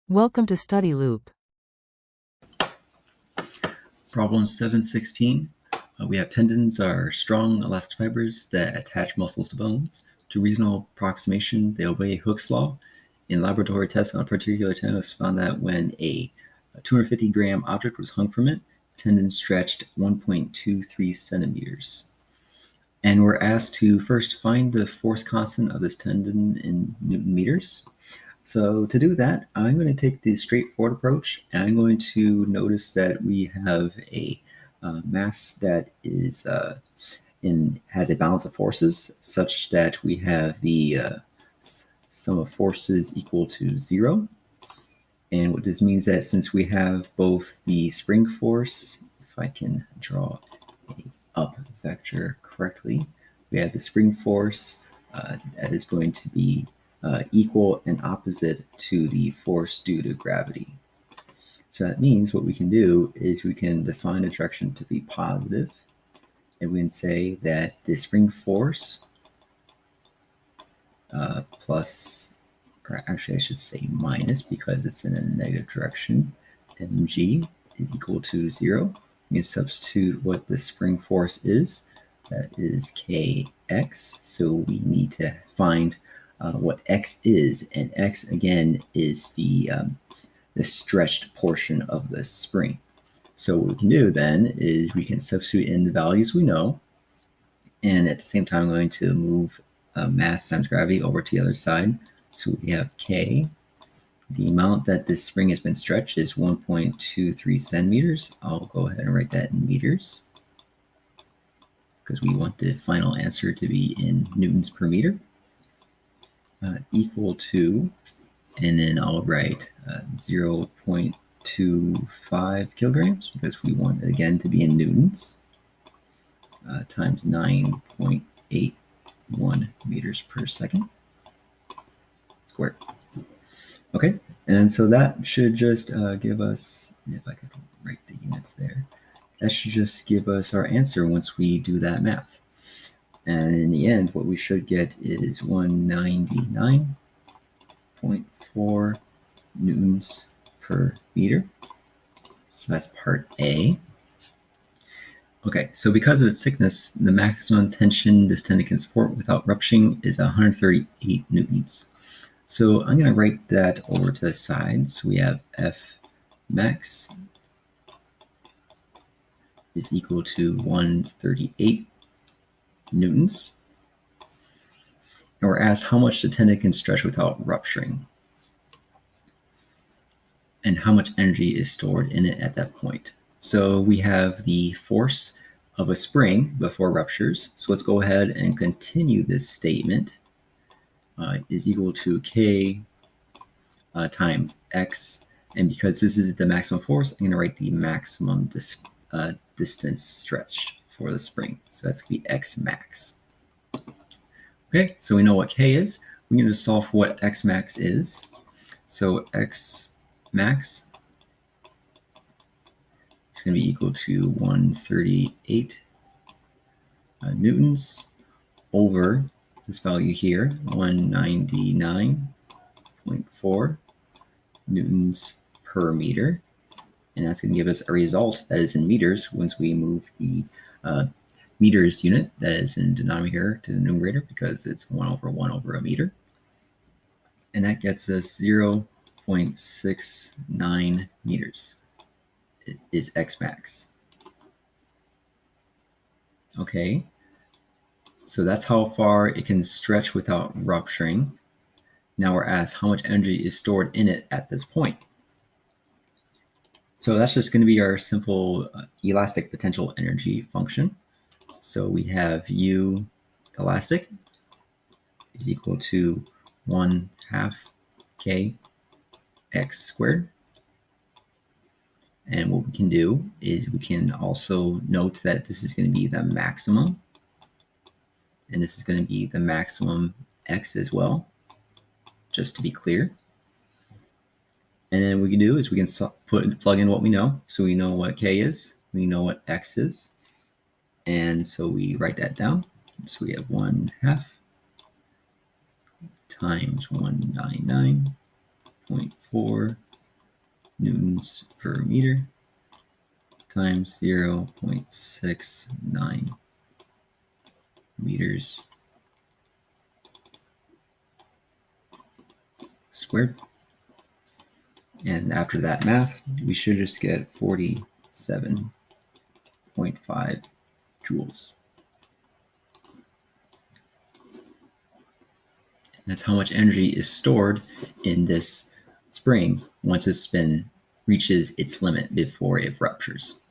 Welcome to Study Loop. Problem 716. We have tendons are strong elastic fibers that attach muscles to bones. To reasonable approximation, they obey Hooke's law. In laboratory tests on a particular tendon, it was found that when a 250-gram object was hung from it, tendon stretched 1.23 centimeters. And we're asked to first find the force constant of this tendon in Newton meters. So to do that, I'm going to take the straightforward approach, and I'm going to notice that we have a mass that is has a balance of forces such that we have the sum of forces equal to 0. And what this means that since we have both the spring force, if I can draw a up vector correctly, we have the spring force that is going to be equal and opposite to the force due to gravity. So that means what we can do is we can define a direction to be positive, and we can say that the spring force plus, or actually I should say minus because it's in a negative direction, mg is equal to 0. We can substitute what the spring force is. That is kx. So we need to find what x is, and x again is the stretched portion of the spring. So what we can do then is we can substitute in the values we know, and at the same time I'm going to move mass times gravity over to the other side. So we have k. The amount that this spring has been stretched is 1.23 centimeters. I'll go ahead and write that in meters because we want the final answer to be in newtons per meter. Equal to, and then I'll write 0.25 kilograms because we want it again to be in newtons, times 9.81 meters per second squared. Okay, and so that should just give us, if I could write the units there, that should just give us our answer once we do that math. And in the end, what we should get is 199.4 newtons per meter. So that's part A. Okay, so because of its thickness, the maximum tension this tendon can support without rupturing is 138 newtons. So I'm going to write that over to the side. So we have F max is equal to 138 newtons. And we're asked how much the tendon can stretch without rupturing and how much energy is stored in it at that point. So we have the force of a spring before ruptures. So let's go ahead and continue this statement. Is equal to k times x, and because this is the maximum force, I'm going to write the maximum distance stretched for the spring. So that's going to be x max. Okay, so we know what k is. We can just solve for what x max is. So x max is going to be equal to 138 newtons over this value here, 199.4 newtons per meter. And that's going to give us a result that is in meters once we move the meters unit that is in denominator to the numerator because it's 1 over a meter. And that gets us 0.69 meters. It is x max. Okay. So that's how far it can stretch without rupturing. Now we're asked how much energy is stored in it at this point. So that's just going to be our simple elastic potential energy function. So we have U elastic is equal to 1/2 k x squared. And what we can do is we can also note that this is going to be the maximum. And this is going to be the maximum x as well, just to be clear. And then what we can do is we can plug in what we know. So we know what k is, we know what x is, and so we write that down. So we have 1/2 times 199.4 newtons per meter times 0.69 meters squared. And after that math, we should just get 47.5 joules. That's how much energy is stored in this spring once this spin reaches its limit before it ruptures.